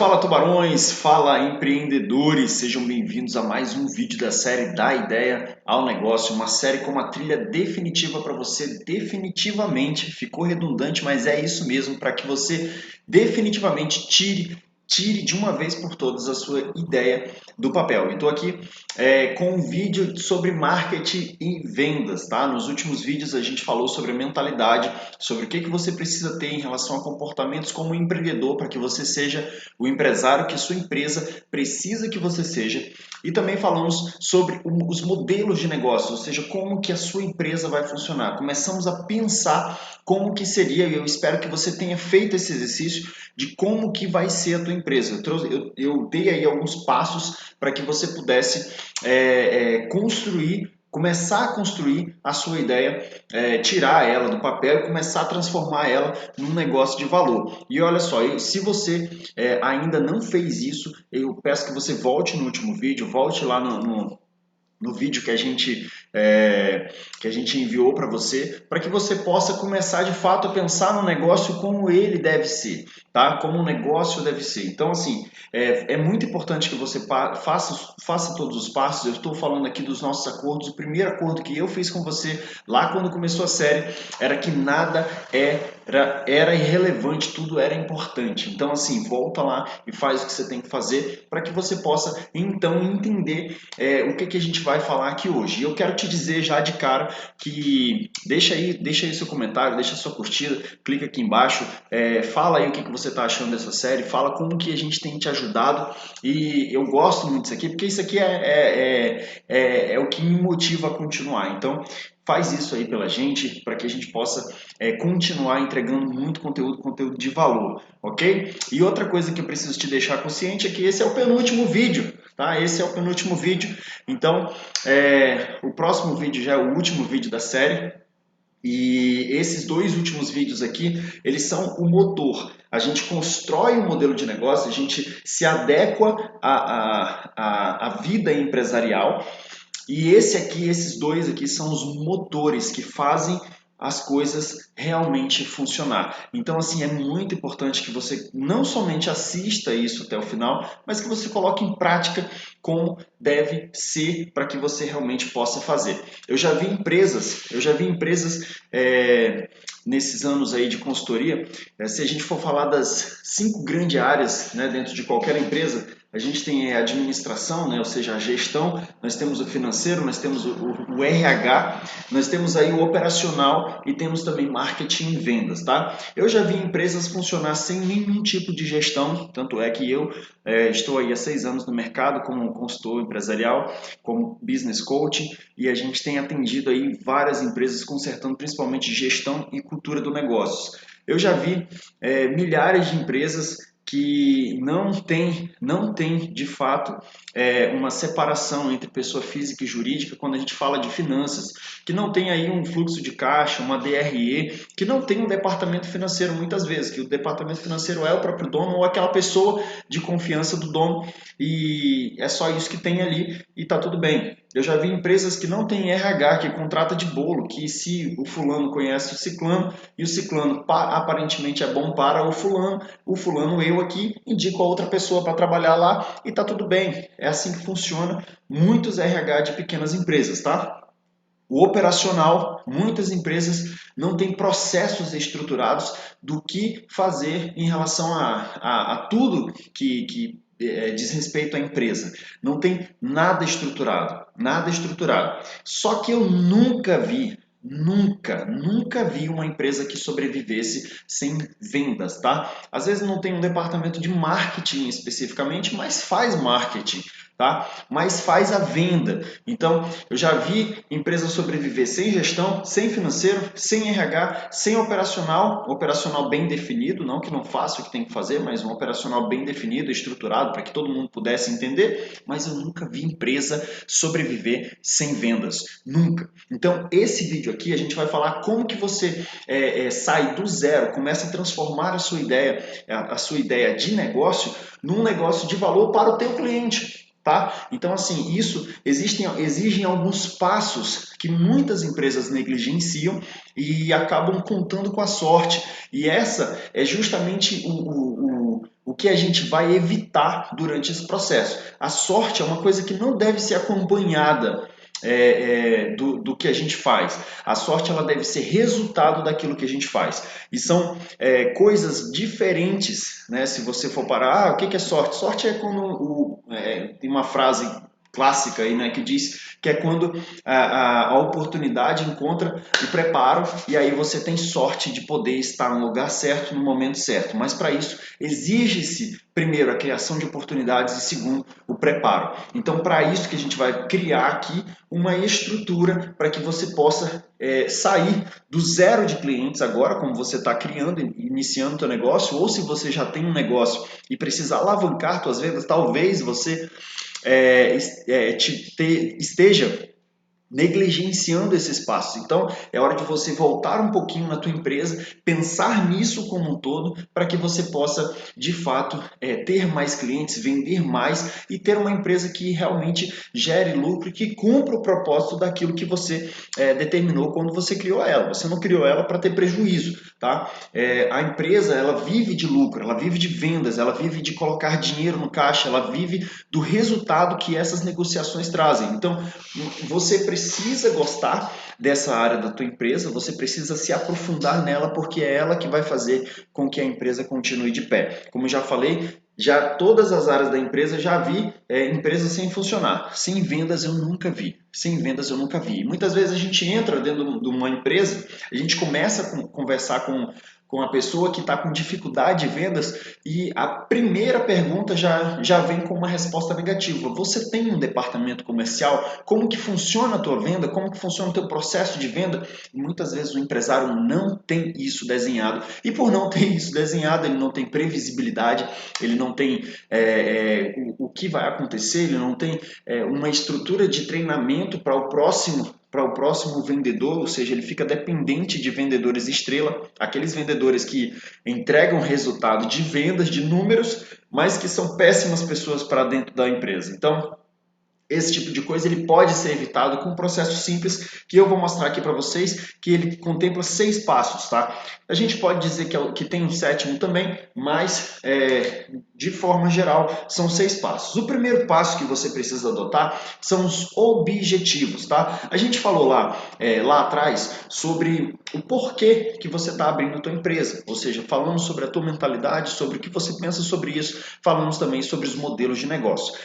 Fala tubarões, fala empreendedores, sejam bem-vindos a mais um vídeo da série Da Ideia ao Negócio, uma série com uma trilha definitiva para você, definitivamente, ficou redundante, mas é isso mesmo, para que você definitivamente tire de uma vez por todas a sua ideia do papel. Estou aqui com um vídeo sobre marketing e vendas, tá? Nos últimos vídeos a gente falou sobre a mentalidade, sobre o que você precisa ter em relação a comportamentos como empreendedor para que você seja o empresário que sua empresa precisa que você seja. E também falamos sobre os modelos de negócio, ou seja, como que a sua empresa vai funcionar. Começamos a pensar como que seria, e eu espero que você tenha feito esse exercício de como que vai ser a tua empresa. Eu dei aí alguns passos para que você pudesse começar a construir a sua ideia, tirar ela do papel e começar a transformar ela num negócio de valor. E olha só, se você ainda não fez isso, eu peço que você volte no último vídeo, volte lá no vídeo que a gente enviou para você, para que você possa começar de fato a pensar no negócio como ele deve ser, tá? Como um negócio deve ser. Então, assim, é muito importante que você faça todos os passos. Eu estou falando aqui dos nossos acordos. O primeiro acordo que eu fiz com você lá quando começou a série era que nada era irrelevante, tudo era importante. Então, assim, volta lá e faz o que você tem que fazer para que você possa, então, entender o que a gente vai falar aqui hoje. E eu quero te dizer já de cara que deixa aí seu comentário, deixa sua curtida, clica aqui embaixo, fala aí o que você está achando dessa série, fala como que a gente tem te ajudado. E eu gosto muito disso aqui, porque isso aqui é o que me motiva a continuar. Então, faz isso aí pela gente, para que a gente possa continuar entregando muito conteúdo de valor, ok? E outra coisa que eu preciso te deixar consciente é que esse é o penúltimo vídeo, tá? Esse é o penúltimo vídeo, então o próximo vídeo já é o último vídeo da série. E esses dois últimos vídeos aqui, eles são o motor. A gente constrói um modelo de negócio, a gente se adequa à vida empresarial. E esses dois aqui são os motores que fazem as coisas realmente funcionar. Então, assim, é muito importante que você não somente assista isso até o final, mas que você coloque em prática como deve ser para que você realmente possa fazer. Eu já vi empresas nesses anos aí de consultoria, se a gente for falar das 5 grandes áreas, né, dentro de qualquer empresa, a gente tem a administração, né, ou seja, a gestão, nós temos o financeiro, nós temos o RH, nós temos aí o operacional e temos também marketing e vendas, tá? Eu já vi empresas funcionar sem nenhum tipo de gestão, tanto é que eu estou aí há 6 anos no mercado como consultor empresarial, como business coach, e a gente tem atendido aí várias empresas consertando principalmente gestão e cultura do negócio. Eu já vi milhares de empresas que não tem de fato uma separação entre pessoa física e jurídica quando a gente fala de finanças, que não tem aí um fluxo de caixa, uma DRE, que não tem um departamento financeiro muitas vezes, que o departamento financeiro é o próprio dono ou aquela pessoa de confiança do dono e é só isso que tem ali e tá tudo bem. Eu já vi empresas que não tem RH, que contrata de bolo, que se o fulano conhece o ciclano e o ciclano aparentemente é bom para o fulano eu aqui indico a outra pessoa para trabalhar lá e tá tudo bem. É assim que funciona muitos RH de pequenas empresas, tá? O operacional, muitas empresas não têm processos estruturados do que fazer em relação a tudo que diz respeito à empresa. Não tem nada estruturado, nada estruturado. Só que eu nunca vi uma empresa que sobrevivesse sem vendas, tá? Às vezes não tem um departamento de marketing especificamente, mas faz marketing, tá? Mas faz a venda. Então, eu já vi empresa sobreviver sem gestão, sem financeiro, sem RH, sem operacional bem definido, não que não faça o que tem que fazer, mas um operacional bem definido, estruturado, para que todo mundo pudesse entender, mas eu nunca vi empresa sobreviver sem vendas, nunca. Então, esse vídeo aqui a gente vai falar como que você sai do zero, começa a transformar a sua ideia de negócio num negócio de valor para o teu cliente. Tá? Então, assim, isso exigem alguns passos que muitas empresas negligenciam e acabam contando com a sorte. E essa é justamente o que a gente vai evitar durante esse processo. A sorte é uma coisa que não deve ser acompanhada do que a gente faz. A sorte ela deve ser resultado daquilo que a gente faz. E são coisas diferentes, né? Se você for parar, o que é sorte? Sorte é quando tem uma frase clássica aí, né, que diz que é quando a oportunidade encontra o preparo e aí você tem sorte de poder estar no lugar certo, no momento certo. Mas para isso exige-se primeiro a criação de oportunidades e segundo o preparo. Então para isso que a gente vai criar aqui uma estrutura para que você possa sair do zero de clientes agora, como você está criando, iniciando o seu negócio, ou se você já tem um negócio e precisa alavancar suas vendas, talvez você esteja negligenciando esses passos. Então, é hora de você voltar um pouquinho na tua empresa, pensar nisso como um todo, para que você possa, de fato, ter mais clientes, vender mais e ter uma empresa que realmente gere lucro, que cumpra o propósito daquilo que você determinou quando você criou ela. Você não criou ela para ter prejuízo, tá? A empresa, ela vive de lucro, ela vive de vendas, ela vive de colocar dinheiro no caixa, ela vive do resultado que essas negociações trazem. Então, você precisa gostar dessa área da tua empresa, você precisa se aprofundar nela porque é ela que vai fazer com que a empresa continue de pé. Como eu já falei, já todas as áreas da empresa já vi empresas sem funcionar. Sem vendas eu nunca vi. Sem vendas eu nunca vi. Muitas vezes a gente entra dentro de uma empresa, a gente começa a conversar com a pessoa que está com dificuldade de vendas e a primeira pergunta já vem com uma resposta negativa. Você tem um departamento comercial? Como que funciona a tua venda? Como que funciona o teu processo de venda? E muitas vezes o empresário não tem isso desenhado. E por não ter isso desenhado, ele não tem previsibilidade, ele não tem o que vai acontecer, ele não tem uma estrutura de treinamento para o próximo vendedor, ou seja, ele fica dependente de vendedores estrela, aqueles vendedores que entregam resultado de vendas, de números, mas que são péssimas pessoas para dentro da empresa. Então, esse tipo de coisa ele pode ser evitado com um processo simples que eu vou mostrar aqui para vocês, que ele contempla 6 passos, tá? A gente pode dizer que tem um sétimo também, mas de forma geral são 6 passos. O primeiro passo que você precisa adotar são os objetivos, tá? A gente falou lá atrás sobre o porquê que você está abrindo a tua empresa, ou seja, falamos sobre a tua mentalidade, sobre o que você pensa sobre isso, falamos também sobre os modelos de negócio.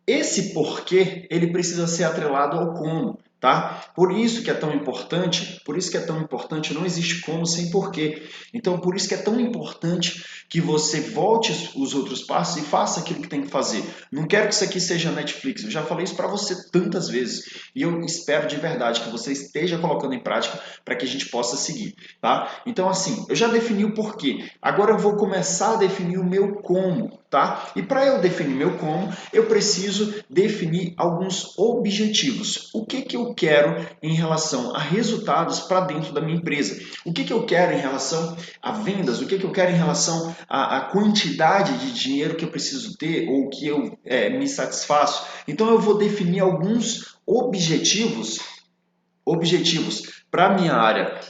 Esse porquê, ele precisa ser atrelado ao como, tá? Por isso que é tão importante, não existe como sem porquê. Então, por isso que é tão importante que você volte os outros passos e faça aquilo que tem que fazer. Não quero que isso aqui seja Netflix, eu já falei isso para você tantas vezes e eu espero de verdade que você esteja colocando em prática para que a gente possa seguir, tá? Então, assim, eu já defini o porquê, agora eu vou começar a definir o meu como, tá? E para eu definir meu como, eu preciso definir alguns objetivos. O que eu quero em relação a resultados para dentro da minha empresa? O que eu quero em relação a vendas? O que eu quero em relação à quantidade de dinheiro que eu preciso ter ou que eu me satisfaço? Então eu vou definir alguns objetivos para a minha área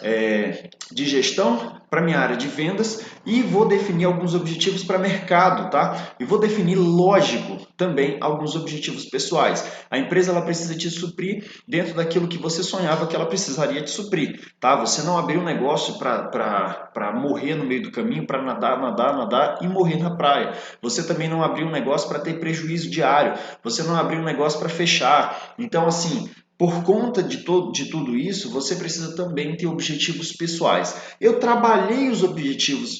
de gestão, para a minha área de vendas e vou definir alguns objetivos para mercado, tá? E vou definir, lógico, também alguns objetivos pessoais. A empresa ela precisa te suprir dentro daquilo que você sonhava que ela precisaria te suprir, tá? Você não abriu um negócio para morrer no meio do caminho, para nadar e morrer na praia. Você também não abriu um negócio para ter prejuízo diário. Você não abriu um negócio para fechar. Então, assim, por conta de tudo isso, você precisa também ter objetivos pessoais. Eu trabalhei os objetivos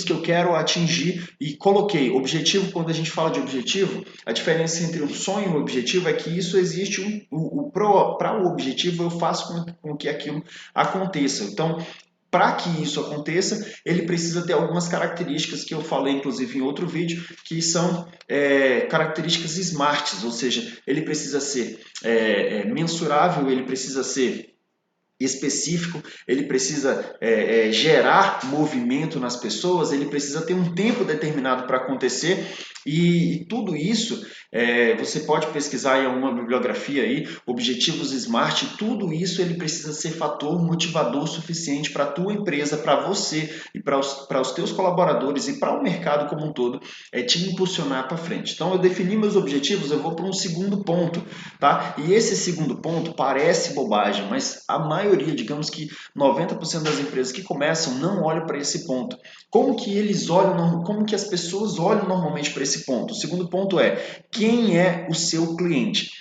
que eu quero atingir e coloquei objetivo. Quando a gente fala de objetivo, a diferença entre um sonho e um objetivo é que isso existe para o objetivo eu faço com que aquilo aconteça. Então, para que isso aconteça, ele precisa ter algumas características que eu falei, inclusive, em outro vídeo, que são características SMARTs, ou seja, ele precisa ser mensurável, ele precisa ser específico, ele precisa gerar movimento nas pessoas, ele precisa ter um tempo determinado para acontecer E tudo isso, você pode pesquisar em alguma bibliografia aí, objetivos SMART, tudo isso ele precisa ser fator motivador suficiente para a tua empresa, para você e para os teus colaboradores e para o mercado como um todo, te impulsionar para frente. Então eu defini meus objetivos, eu vou para um segundo ponto, tá? E esse segundo ponto parece bobagem, mas a maioria, digamos que 90% das empresas que começam não olham para esse ponto. Como que eles olham, como que as pessoas olham normalmente para esse ponto? O segundo ponto é: quem é o seu cliente?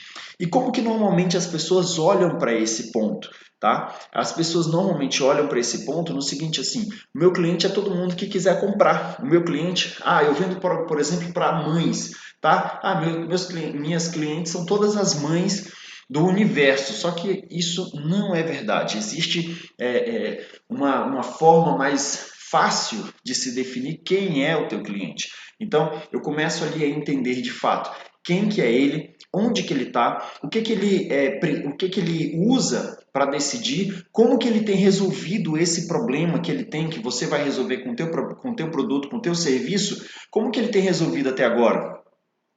E como que normalmente as pessoas olham para esse ponto? Tá? As pessoas normalmente olham para esse ponto no seguinte assim: o meu cliente é todo mundo que quiser comprar. O meu cliente, eu vendo por exemplo para mães, tá? Minhas clientes são todas as mães do universo. Só que isso não é verdade. Existe uma forma mais fácil de se definir quem é o teu cliente. Então, eu começo ali a entender de fato quem que é ele, onde que ele está, o que que ele usa para decidir, como que ele tem resolvido esse problema que ele tem, que você vai resolver com o teu produto, com o teu serviço, como que ele tem resolvido até agora.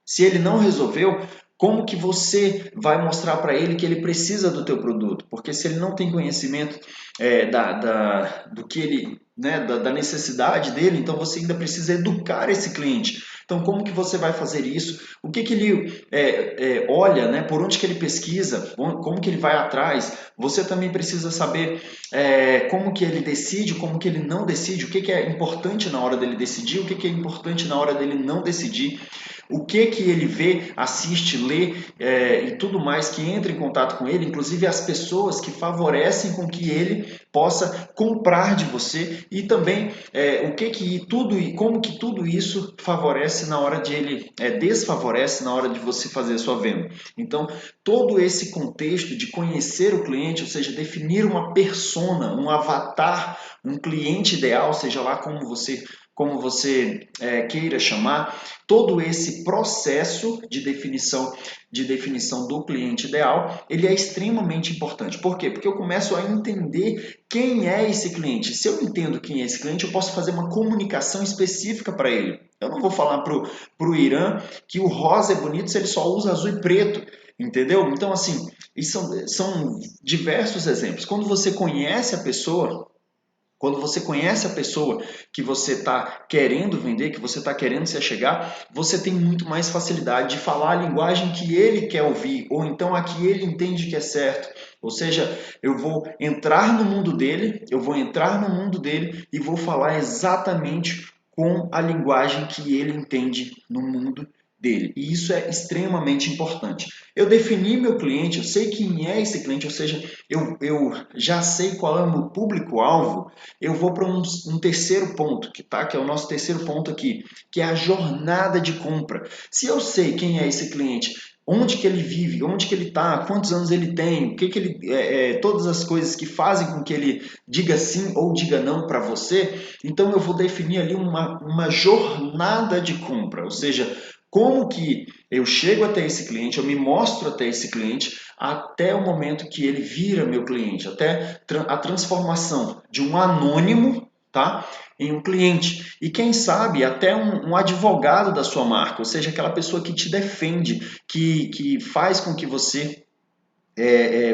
Se ele não resolveu, como que você vai mostrar para ele que ele precisa do teu produto? Porque se ele não tem conhecimento do que ele, né, da necessidade dele, então você ainda precisa educar esse cliente. Então, como que você vai fazer isso? O que que ele olha, né? Por onde que ele pesquisa? Como que ele vai atrás? Você também precisa saber como que ele decide, como que ele não decide, o que que é importante na hora dele decidir, o que que é importante na hora dele não decidir. O que que ele vê, assiste, lê e tudo mais que entra em contato com ele, inclusive as pessoas que favorecem com que ele possa comprar de você e também como que tudo isso favorece na hora de ele desfavorece na hora de você fazer a sua venda. Então, todo esse contexto de conhecer o cliente, ou seja, definir uma persona, um avatar, um cliente ideal, seja lá como você queira chamar, todo esse processo de definição do cliente ideal, ele é extremamente importante. Por quê? Porque eu começo a entender quem é esse cliente. Se eu entendo quem é esse cliente, eu posso fazer uma comunicação específica para ele. Eu não vou falar para o Irã que o rosa é bonito se ele só usa azul e preto. Entendeu? Então, assim, são diversos exemplos. Quando você conhece a pessoa que você está querendo vender, que você está querendo se achegar, você tem muito mais facilidade de falar a linguagem que ele quer ouvir, ou então a que ele entende que é certo. Ou seja, eu vou entrar no mundo dele e vou falar exatamente com a linguagem que ele entende no mundo dele. E isso é extremamente importante. Eu defini meu cliente, eu sei quem é esse cliente, ou seja, eu já sei qual é o meu público-alvo. Eu vou para um terceiro ponto, que é o nosso terceiro ponto aqui, que é a jornada de compra. Se eu sei quem é esse cliente, onde que ele vive, onde que ele está, quantos anos ele tem, todas as coisas que fazem com que ele diga sim ou diga não para você, então eu vou definir ali uma jornada de compra, ou seja, como que eu chego até esse cliente, eu me mostro até esse cliente, até o momento que ele vira meu cliente, até a transformação de um anônimo, tá, em um cliente. E quem sabe até um advogado da sua marca, ou seja, aquela pessoa que te defende, que faz com que você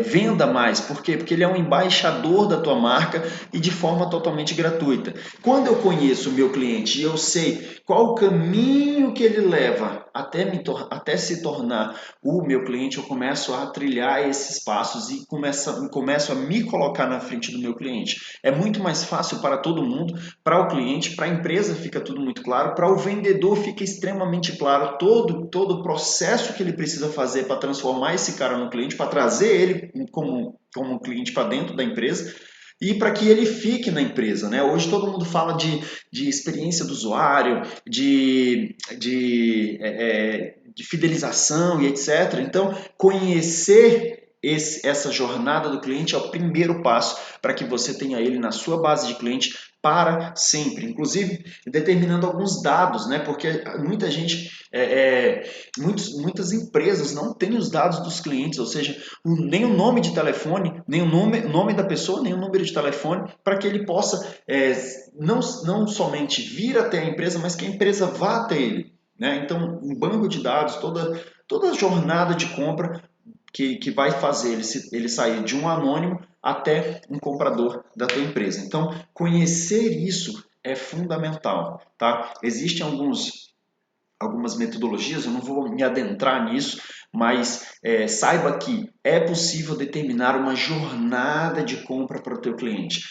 venda mais. Por quê? Porque ele é um embaixador da tua marca e de forma totalmente gratuita. Quando eu conheço o meu cliente e eu sei qual o caminho que ele leva até se tornar o meu cliente, eu começo a trilhar esses passos e começo a me colocar na frente do meu cliente. É muito mais fácil para todo mundo, para o cliente, para a empresa fica tudo muito claro, para o vendedor fica extremamente claro todo o processo que ele precisa fazer para transformar esse cara no cliente, para trazer ele como um cliente para dentro da empresa e para que ele fique na empresa, né? Hoje todo mundo fala de experiência do usuário, de fidelização e etc. Então, conhecer essa jornada do cliente é o primeiro passo para que você tenha ele na sua base de cliente para sempre, inclusive determinando alguns dados, né? Porque muitas empresas não têm os dados dos clientes, ou seja, nem o nome de telefone, nem o nome da pessoa, nem o número de telefone, para que ele possa não somente vir até a empresa, mas que a empresa vá até ele. né? Então, um banco de dados, toda a jornada de compra que vai fazer ele sair de um anônimo até um comprador da tua empresa. Então, conhecer isso é fundamental, tá? Existem algumas metodologias, eu não vou me adentrar nisso, mas saiba que é possível determinar uma jornada de compra para o teu cliente.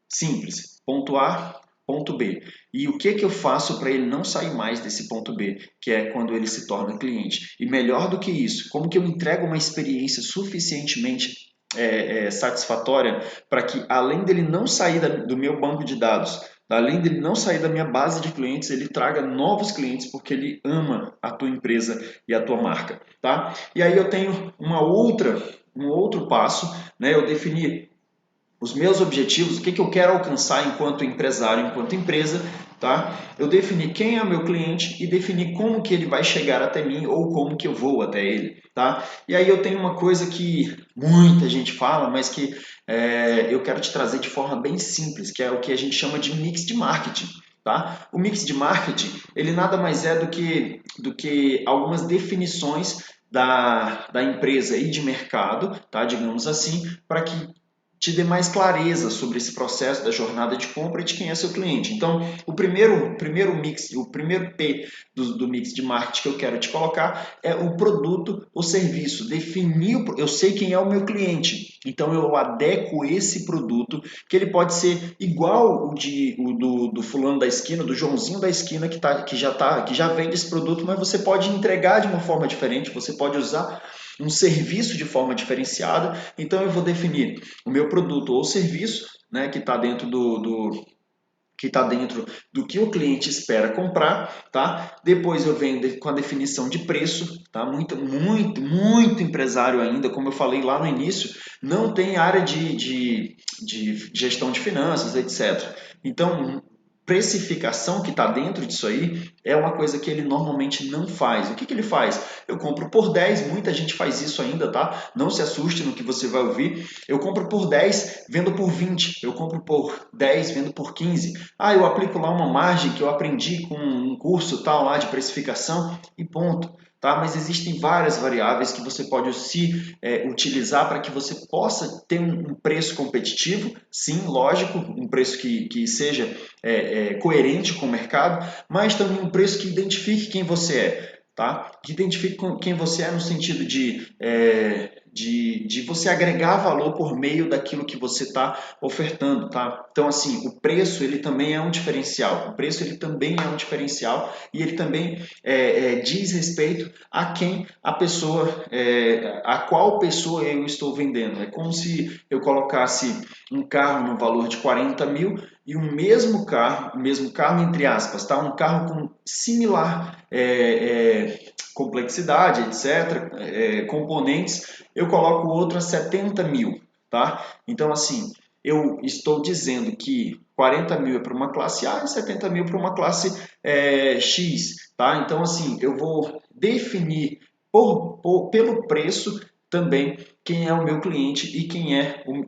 Simples, ponto A, ponto B. E o que eu faço para ele não sair mais desse ponto B, que é quando ele se torna cliente? E melhor do que isso, como que eu entrego uma experiência suficientemente satisfatória para que, além dele não sair do meu banco de dados, além dele não sair da minha base de clientes, ele traga novos clientes porque ele ama a tua empresa e a tua marca, tá? E aí eu tenho um outro passo, né? Eu defini os meus objetivos, o que eu quero alcançar enquanto empresário, enquanto empresa, tá? Eu defini quem é o meu cliente e defini como que ele vai chegar até mim ou como que eu vou até ele, tá? E aí eu tenho uma coisa que muita gente fala, mas que eu quero te trazer de forma bem simples, que é o que a gente chama de mix de marketing. Tá? O mix de marketing, ele nada mais é do que algumas definições da empresa e de mercado, tá? Digamos assim, para que te dê mais clareza sobre esse processo da jornada de compra e de quem é seu cliente. Então, o primeiro mix, o primeiro P do mix de marketing que eu quero te colocar é o produto ou serviço. Definir, eu sei quem é o meu cliente, então eu adequo esse produto, que ele pode ser igual o do fulano da esquina, do Joãozinho da esquina que já vende esse produto, mas você pode entregar de uma forma diferente, você pode usar um serviço de forma diferenciada. Então eu vou definir o meu produto ou serviço, né, que está dentro que está dentro do que o cliente espera comprar, tá? Depois eu venho com a definição de preço, tá? Muito empresário ainda, como eu falei lá no início, não tem área de gestão de finanças, etc. Então, precificação que está dentro disso aí é uma coisa que ele normalmente não faz. O que ele faz? Eu compro por 10, muita gente faz isso ainda, tá? Não se assuste no que você vai ouvir. Eu compro por 10, vendo por 20. Eu compro por 10, vendo por 15. Ah, eu aplico lá uma margem que eu aprendi com um curso tal lá de precificação e ponto. Tá? Mas existem várias variáveis que você pode utilizar para que você possa ter um preço competitivo, sim, lógico, um preço que seja coerente com o mercado, mas também um preço que identifique quem você é. Tá? Que identifique quem você é no sentido de você agregar valor por meio daquilo que você está ofertando, tá? Então, assim, o preço ele também é um diferencial. O preço ele também é um diferencial e ele também diz respeito a quem a pessoa, a qual pessoa eu estou vendendo. É como se eu colocasse um carro no valor de 40 mil e o mesmo carro entre aspas, tá? Um carro com similar complexidade, etc., componentes, eu coloco outro a 70 mil, tá? Então, assim, eu estou dizendo que 40 mil é para uma classe A e 70 mil para uma classe X, tá? Então, assim, eu vou definir pelo preço também quem é o meu cliente e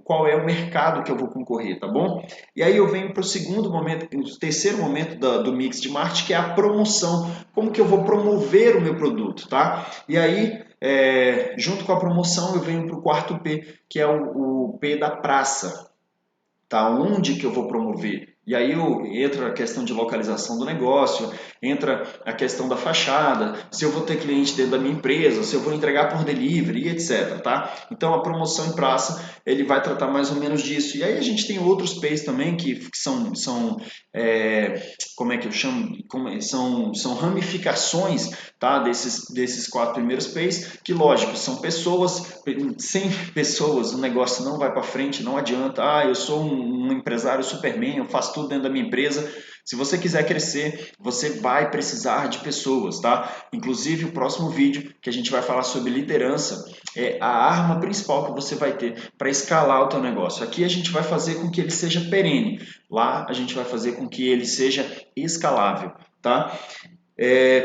qual é o mercado que eu vou concorrer, tá bom? E aí eu venho para o segundo momento, o terceiro momento do mix de marketing, que é a promoção. Como que eu vou promover o meu produto, tá? E aí, junto com a promoção, eu venho para o quarto P, que é o P da praça. Tá? Onde que eu vou promover? E aí entra a questão de localização do negócio, entra a questão da fachada, se eu vou ter cliente dentro da minha empresa, se eu vou entregar por delivery, etc. Tá? Então a promoção em praça ele vai tratar mais ou menos disso. E aí a gente tem outros P's também que são como é que eu chamo? São ramificações, tá? desses quatro primeiros P's, que lógico, são pessoas, sem pessoas o negócio não vai para frente, não adianta, eu sou um empresário superman, eu faço tudo dentro da minha empresa. Se você quiser crescer, você vai precisar de pessoas, tá? Inclusive o próximo vídeo que a gente vai falar sobre liderança é a arma principal que você vai ter para escalar o teu negócio. Aqui a gente vai fazer com que ele seja perene, lá a gente vai fazer com que ele seja escalável, tá?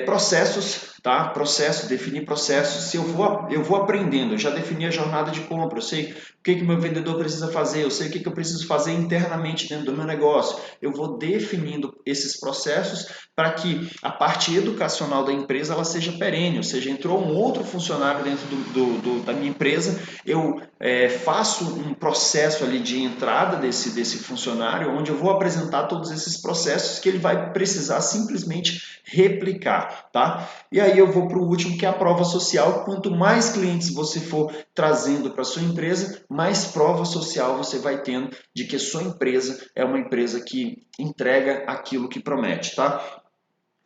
Processos tá? Processo, definir processos. Se eu vou aprendendo, eu já defini a jornada de compra, eu sei o que o meu vendedor precisa fazer, eu sei o que eu preciso fazer internamente dentro do meu negócio. Eu vou definindo esses processos para que a parte educacional da empresa ela seja perene, ou seja, entrou um outro funcionário dentro da minha empresa, eu faço um processo ali de entrada desse funcionário, onde eu vou apresentar todos esses processos que ele vai precisar simplesmente replicar, tá? E aí eu vou para o último, que é a prova social. Quanto mais clientes você for trazendo para sua empresa, mais prova social você vai tendo de que sua empresa é uma empresa que entrega aquilo que promete, tá?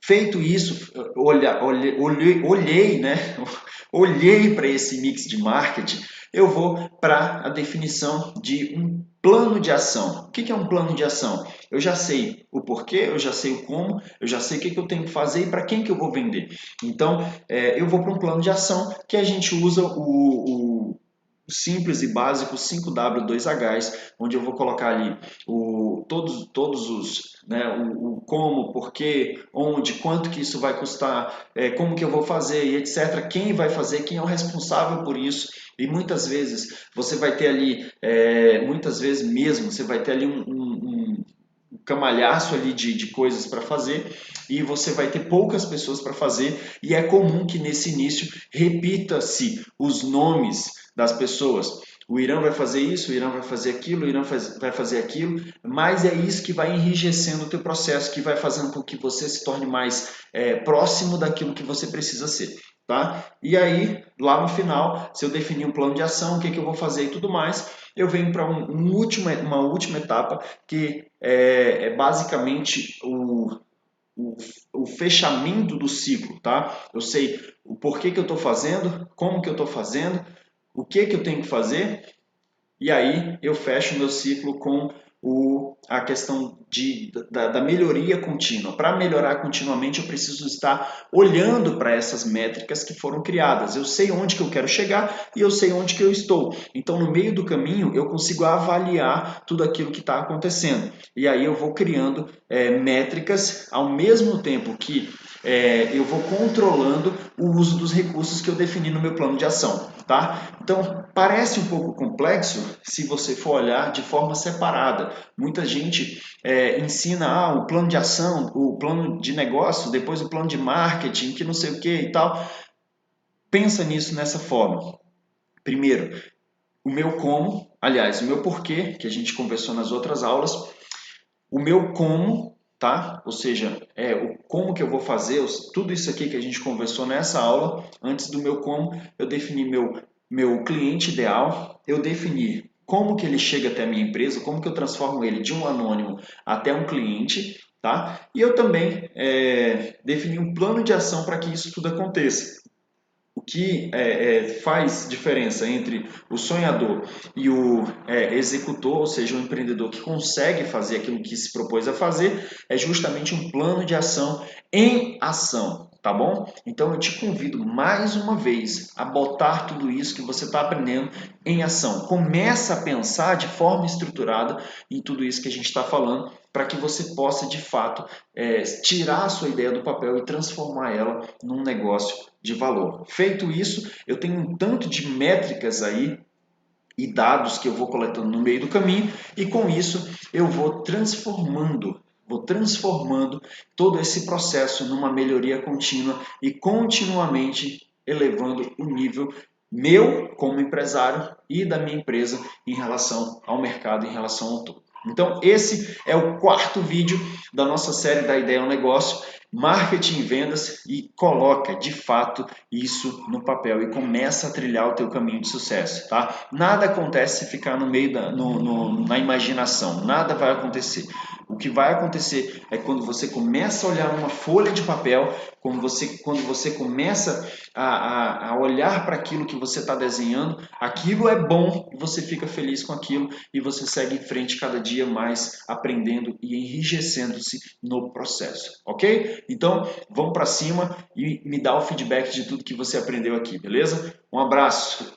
Feito isso, olhei, né? Olhei para esse mix de marketing, eu vou para a definição de um plano de ação. O que é um plano de ação? Eu já sei o porquê, eu já sei o como, eu já sei o que eu tenho que fazer e para quem que eu vou vender. Então, eu vou para um plano de ação que a gente usa o simples e básico 5W2Hs, onde eu vou colocar ali todos os, né, o como, porquê, onde, quanto que isso vai custar, como que eu vou fazer e etc. Quem vai fazer, quem é o responsável por isso. E muitas vezes você vai ter ali, muitas vezes mesmo, você vai ter ali um camalhaço ali de coisas para fazer e você vai ter poucas pessoas para fazer e é comum que nesse início repita-se os nomes das pessoas. O Irã vai fazer isso, o Irã vai fazer aquilo, o Irã vai fazer aquilo, mas é isso que vai enrijecendo o teu processo, que vai fazendo com que você se torne mais próximo daquilo que você precisa ser. Tá? E aí, lá no final, se eu definir um plano de ação, o que eu vou fazer e tudo mais, eu venho para uma última etapa, que é basicamente o fechamento do ciclo. Tá? Eu sei o porquê que eu estou fazendo, como que eu estou fazendo, o que eu tenho que fazer, e aí eu fecho meu ciclo com a questão da melhoria contínua. Para melhorar continuamente, eu preciso estar olhando para essas métricas que foram criadas. Eu sei onde que eu quero chegar e eu sei onde que eu estou. Então, no meio do caminho, eu consigo avaliar tudo aquilo que está acontecendo. E aí eu vou criando métricas ao mesmo tempo que eu vou controlando o uso dos recursos que eu defini no meu plano de ação. Tá? Então, parece um pouco complexo se você for olhar de forma separada. Muita gente ensina o plano de ação, o plano de negócio, depois o plano de marketing, que não sei o que e tal. Pensa nisso nessa forma. Primeiro, o meu como, aliás, o meu porquê, que a gente conversou nas outras aulas, o meu como, tá? Ou seja, o como que eu vou fazer, tudo isso aqui que a gente conversou nessa aula. Antes do meu como, eu defini meu cliente ideal, eu defini como que ele chega até a minha empresa, como que eu transformo ele de um anônimo até um cliente, tá? E eu também defini um plano de ação para que isso tudo aconteça. O que faz diferença entre o sonhador e o executor, ou seja, o empreendedor que consegue fazer aquilo que se propôs a fazer, é justamente um plano de ação em ação, tá bom? Então eu te convido mais uma vez a botar tudo isso que você está aprendendo em ação. Começa a pensar de forma estruturada em tudo isso que a gente está falando, para que você possa de fato tirar a sua ideia do papel e transformar ela num negócio de valor. Feito isso, eu tenho um tanto de métricas aí e dados que eu vou coletando no meio do caminho e com isso eu vou transformando todo esse processo numa melhoria contínua e continuamente elevando o nível meu como empresário e da minha empresa em relação ao mercado, em relação ao todo. Então esse é o quarto vídeo da nossa série da Ideia ao Negócio, marketing e vendas, e coloca de fato isso no papel e começa a trilhar o teu caminho de sucesso, tá? Nada acontece se ficar no meio na imaginação, nada vai acontecer. O que vai acontecer é quando você começa a olhar numa folha de papel, quando você começa a olhar para aquilo que você está desenhando, aquilo é bom e você fica feliz com aquilo e você segue em frente cada dia mais aprendendo e enrijecendo-se no processo, ok? Então, vamos para cima e me dá o feedback de tudo que você aprendeu aqui, beleza? Um abraço!